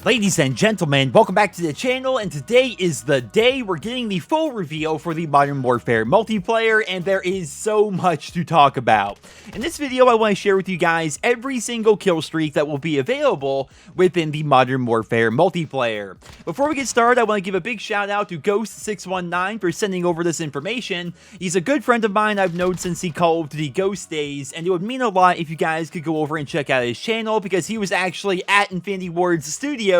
Ladies and gentlemen, welcome back to the channel, and today is the day we're getting the full reveal for the Modern Warfare multiplayer, and there is so much to talk about. In this video, I want to share with you guys every single kill streak that will be available within the Modern Warfare multiplayer. Before we get started, I want to give a big shout out to Ghost619 for sending over this information. He's a good friend of mine I've known since the Call of Duty Ghost days, and it would mean a lot if you guys could go over and check out his channel, because he was actually at Infinity Ward's studio,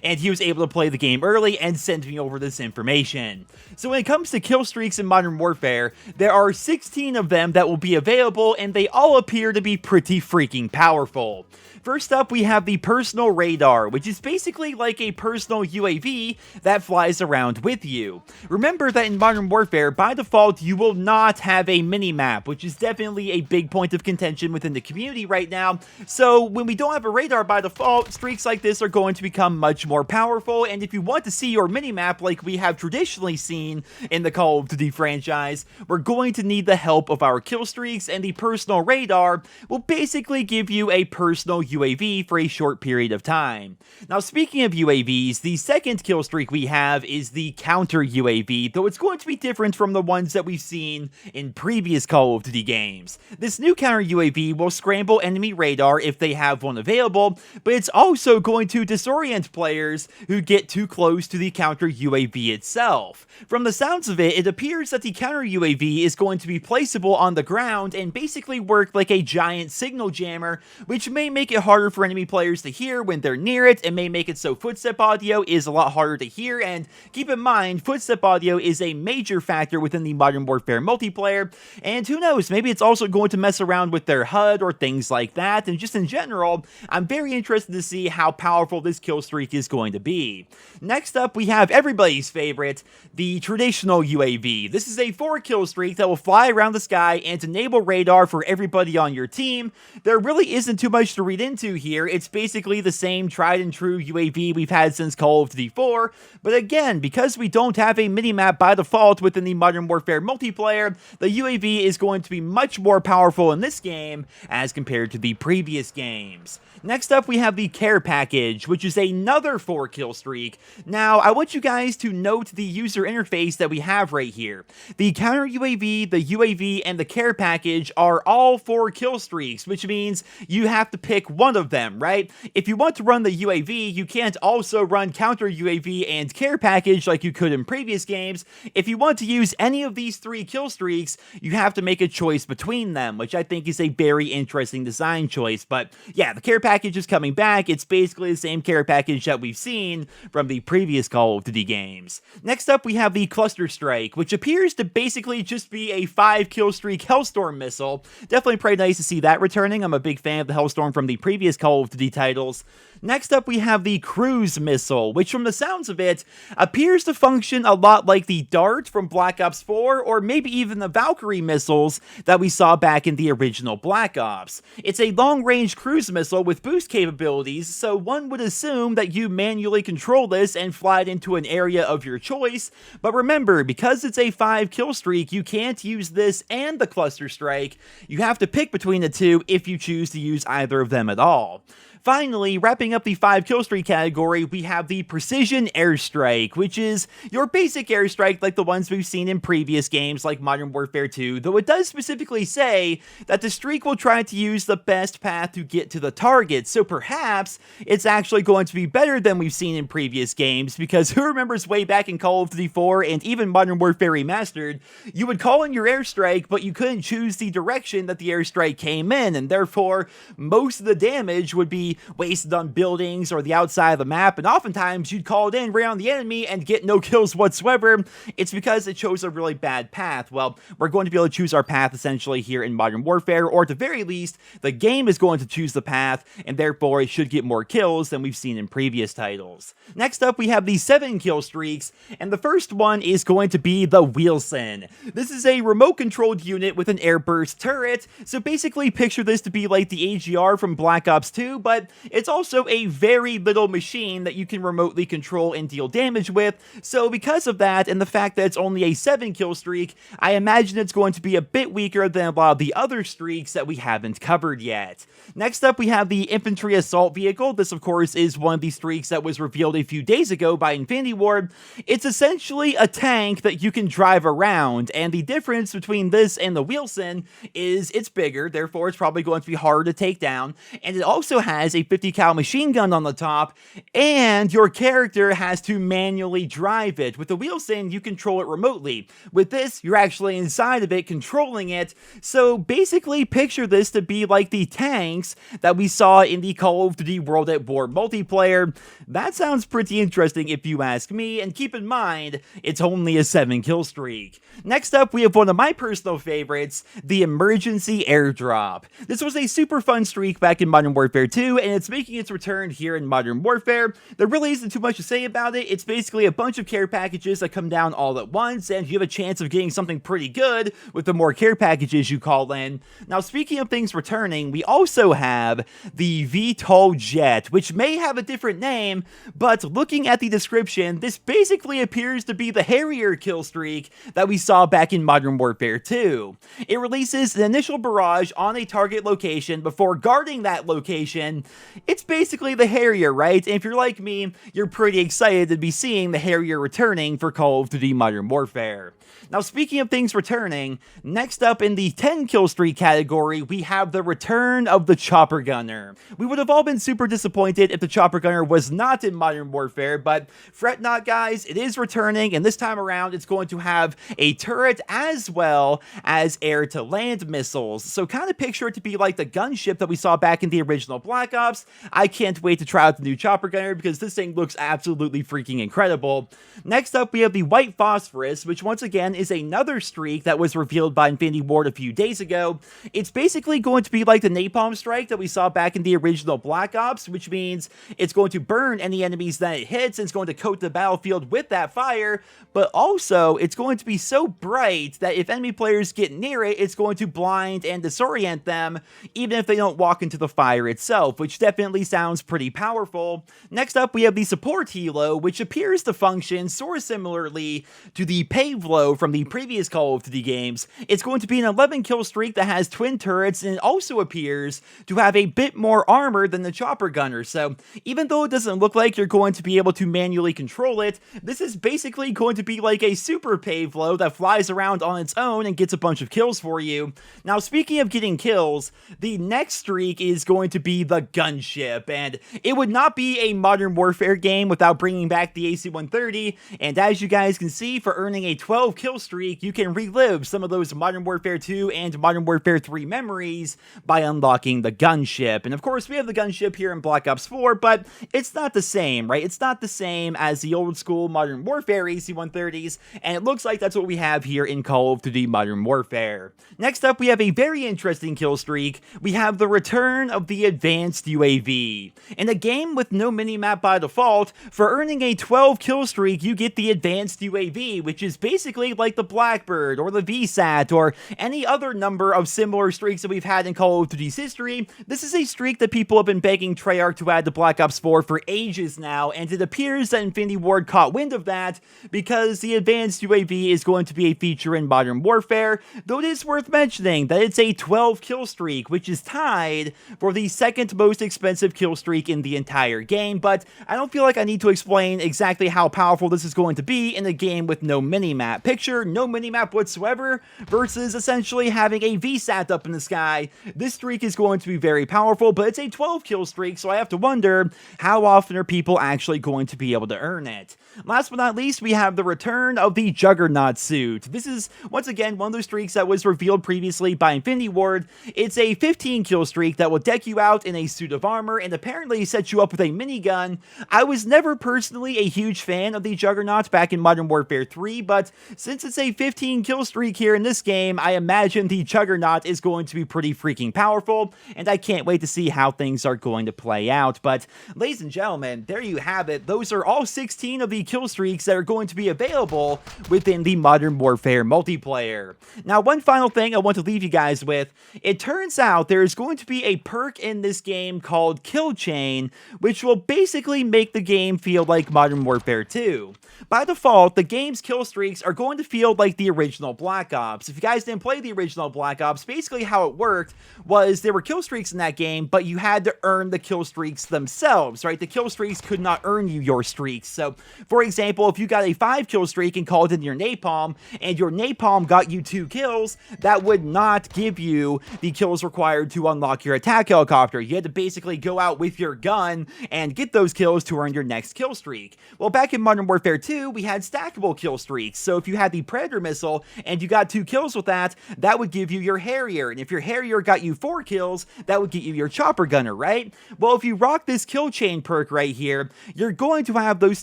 and he was able to play the game early and send me over this information. So when it comes to kill streaks in Modern Warfare, there are 16 of them that will be available, and they all appear to be pretty freaking powerful. First up, we have the personal radar, which is basically like a personal UAV that flies around with you. Remember that in Modern Warfare, by default, you will not have a mini-map, which is definitely a big point of contention within the community right now. So when we don't have a radar by default, streaks like this are going to become much more powerful, and if you want to see your mini-map like we have traditionally seen in the Call of Duty franchise, we're going to need the help of our kill streaks, and the personal radar will basically give you a personal UAV for a short period of time. Now, speaking of UAVs, the second kill streak we have is the counter UAV, though it's going to be different from the ones that we've seen in previous Call of Duty games. This new counter UAV will scramble enemy radar if they have one available, but it's also going to disorient players who get too close to the counter UAV itself. From the sounds of it, it appears that the counter UAV is going to be placeable on the ground and basically work like a giant signal jammer, which may make it harder for enemy players to hear when they're near it, and may make it so footstep audio is a lot harder to hear. And keep in mind, footstep audio is a major factor within the Modern Warfare multiplayer, and who knows, maybe it's also going to mess around with their HUD or things like that. And just in general, I'm very interested to see how powerful this kill streak is going to be. Next up, we have everybody's favorite, the traditional UAV. This is a 4 kill streak that will fly around the sky and enable radar for everybody on your team. There really isn't too much to read into here. It's basically the same tried and true UAV we've had since Call of Duty 4, but again, because we don't have a minimap by default within the Modern Warfare multiplayer, the UAV is going to be much more powerful in this game as compared to the previous games. Next up, we have the care package, which is another 4 kill streak. Now, I want you guys to note the user interface that we have right here. The counter UAV, the UAV, and the care package are all 4 kill streaks, which means you have to pick one of them, right? If you want to run the UAV, you can't also run counter UAV and care package like you could in previous games. If you want to use any of these 3 kill streaks, you have to make a choice between them, which I think is a very interesting design choice. But yeah, the care package is coming back. It's basically the same care package that we've seen from the previous Call of Duty games. Next up, we have the Cluster Strike, which appears to basically just be a 5 kill streak Hellstorm missile. Definitely pretty nice to see that returning. I'm a big fan of the Hellstorm from the previous Call of Duty titles. Next up, we have the Cruise Missile, which from the sounds of it, appears to function a lot like the Dart from Black Ops 4, or maybe even the Valkyrie missiles that we saw back in the original Black Ops. It's a long-range cruise missile with boost capabilities, so one would assume that you manually control this and fly it into an area of your choice, but remember, because it's a 5 kill streak, you can't use this and the Cluster Strike. You have to pick between the two if you choose to use either of them at all. Finally, wrapping up the 5 kill streak category, we have the Precision Airstrike, which is your basic airstrike like the ones we've seen in previous games like Modern Warfare 2, though it does specifically say that the streak will try to use the best path to get to the target, so perhaps it's actually going to be better than we've seen in previous games, because who remembers way back in Call of Duty 4 and even Modern Warfare Remastered, you would call in your airstrike, but you couldn't choose the direction that the airstrike came in, and therefore most of the damage would be wasted on buildings or the outside of the map, and oftentimes you'd call it in right on the enemy and get no kills whatsoever. It's because it chose a really bad path. Well, we're going to be able to choose our path essentially here in Modern Warfare, or at the very least, the game is going to choose the path, and therefore it should get more kills than we've seen in previous titles. Next up, we have the 7 kill streaks, and the first one is going to be the WHEELSON. This is a remote-controlled unit with an airburst turret, so basically picture this to be like the AGR from Black Ops 2, but but it's also a very little machine that you can remotely control and deal damage with. So because of that, and the fact that it's only a 7 kill streak, I imagine it's going to be a bit weaker than a lot of the other streaks that we haven't covered yet. Next up, we have the Infantry Assault Vehicle. This, of course, is one of the streaks that was revealed a few days ago by Infinity Ward. It's essentially a tank that you can drive around, and the difference between this and the WHEELSON is it's bigger, therefore it's probably going to be harder to take down, and it also has a 50 cal machine gun on the top, and your character has to manually drive it. With the WHEELSON, you control it remotely. With this, you're actually inside of it controlling it, so basically picture this to be like the tanks that we saw in the Call of Duty World at War multiplayer. That sounds pretty interesting if you ask me, and keep in mind, it's only a 7 kill streak. Next up, we have one of my personal favorites, the Emergency Airdrop. This was a super fun streak back in Modern Warfare 2, and it's making its return here in Modern Warfare. There really isn't too much to say about it. It's basically a bunch of care packages that come down all at once, and you have a chance of getting something pretty good with the more care packages you call in. Now, speaking of things returning, we also have the VTOL Jet, which may have a different name, but looking at the description, this basically appears to be the Harrier kill streak that we saw back in Modern Warfare 2. It releases an initial barrage on a target location before guarding that location. It's basically the Harrier, right? And if you're like me, you're pretty excited to be seeing the Harrier returning for Call of Duty Modern Warfare. Now, speaking of things returning, next up in the 10 kill streak category, we have the return of the Chopper Gunner. We would have all been super disappointed if the Chopper Gunner was not in Modern Warfare, but fret not, guys, it is returning, and this time around it's going to have a turret as well as air-to-land missiles. So kind of picture it to be like the gunship that we saw back in the original Black Ops. I can't wait to try out the new Chopper Gunner because this thing looks absolutely freaking incredible. Next up, we have the White Phosphorus, which once again is another streak that was revealed by Infinity Ward a few days ago. It's basically going to be like the Napalm Strike that we saw back in the original Black Ops, which means it's going to burn any enemies that it hits, and it's going to coat the battlefield with that fire, but also it's going to be so bright that if enemy players get near it, it's going to blind and disorient them, even if they don't walk into the fire itself, which definitely sounds pretty powerful. Next up, we have the Support HELO, which appears to function sort of similarly to the Pavlo from the previous Call of Duty games. It's going to be an 11 kill streak that has twin turrets, and it also appears to have a bit more armor than the Chopper Gunner, so even though it doesn't look like you're going to be able to manually control it, this is basically going to be like a super Pavlo that flies around on its own and gets a bunch of kills for you. Now, speaking of getting kills, the next streak is going to be the Gunship, and it would not be a Modern Warfare game without bringing back the AC-130, and as you guys can see, for earning a 12 kill streak, you can relive some of those Modern Warfare 2 and Modern Warfare 3 memories by unlocking the Gunship. And of course, we have the Gunship here in Black Ops 4, but it's not the same, right? It's not the same as the old school Modern Warfare AC-130s, and it looks like that's what we have here in Call of Duty Modern Warfare. Next up, we have a very interesting kill streak. We have the return of the Advanced UAV. In a game with no minimap by default, for earning a 12 kill streak, you get the Advanced UAV, which is basically like the Blackbird or the VSAT or any other number of similar streaks that we've had in Call of Duty's history. This is a streak that people have been begging Treyarch to add to Black Ops 4 for ages now, and it appears that Infinity Ward caught wind of that because the Advanced UAV is going to be a feature in Modern Warfare, though it is worth mentioning that it's a 12 kill streak, which is tied for the second most expensive kill streak in the entire game, but I don't feel like I need to explain exactly how powerful this is going to be in a game with no minimap. Picture no minimap whatsoever versus essentially having a VSAT up in the sky. This streak is going to be very powerful, but it's a 12 kill streak, so I have to wonder how often are people actually going to be able to earn it. Last but not least, we have the return of the Juggernaut suit. This is, once again, one of those streaks that was revealed previously by Infinity Ward. It's a 15 kill streak that will deck you out in a suit of armor and apparently set you up with a minigun. I was never personally a huge fan of the Juggernaut back in Modern Warfare 3, but since it's a 15 kill streak here in this game, I imagine the Juggernaut is going to be pretty freaking powerful, and I can't wait to see how things are going to play out. But, ladies and gentlemen, there you have it. Those are all 16 of the kill streaks that are going to be available within the Modern Warfare multiplayer. Now, one final thing I want to leave you guys with. It turns out there is going to be a perk in this game game called Kill Chain, which will basically make the game feel like Modern Warfare 2. By default, the game's kill streaks are going to feel like the original Black Ops. If you guys didn't play the original Black Ops, basically how it worked was there were kill streaks in that game, but you had to earn the kill streaks themselves, right? The kill streaks could not earn you your streaks. So, for example, if you got a 5 kill streak and called in your napalm, and your napalm got you 2 kills, that would not give you the kills required to unlock your attack helicopter. You had to basically go out with your gun and get those kills to earn your next kill streak. Well, back in Modern Warfare 2, we had stackable kill streaks. So if you had the Predator missile and you got 2 kills with that, that would give you your Harrier. And if your Harrier got you 4 kills, that would get you your Chopper Gunner, right? Well, if you rock this Kill Chain perk right here, you're going to have those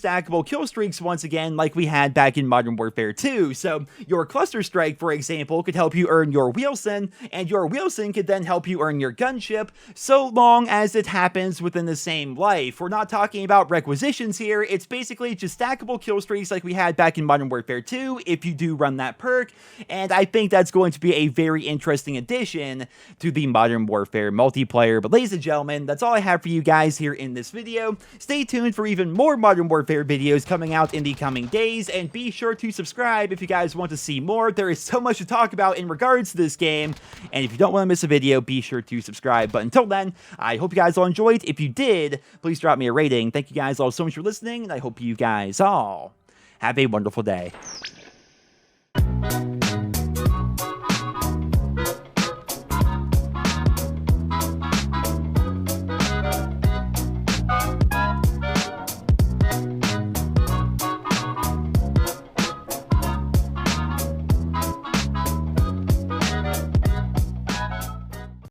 stackable kill streaks once again like we had back in Modern Warfare 2. So your Cluster Strike, for example, could help you earn your WHEELSON, and your WHEELSON could then help you earn your GUNSHIP, so long as it happens within the same life. We're not talking about requisitions here. It's basically just stackable kill streaks like we had back in Modern Warfare 2 if you do run that perk, and I think that's going to be a very interesting addition to the Modern Warfare multiplayer. But ladies and gentlemen, that's all I have for you guys here in this video. Stay tuned for even more Modern Warfare videos coming out in the coming days, and be sure to subscribe if you guys want to see more. There is so much to talk about in regards to this game, and if you don't want to miss a video, be sure to subscribe. But until then, I hope you guys all enjoyed. If you did, please drop me a rating. Thank you guys all so much for listening, and I hope you guys all have a wonderful day.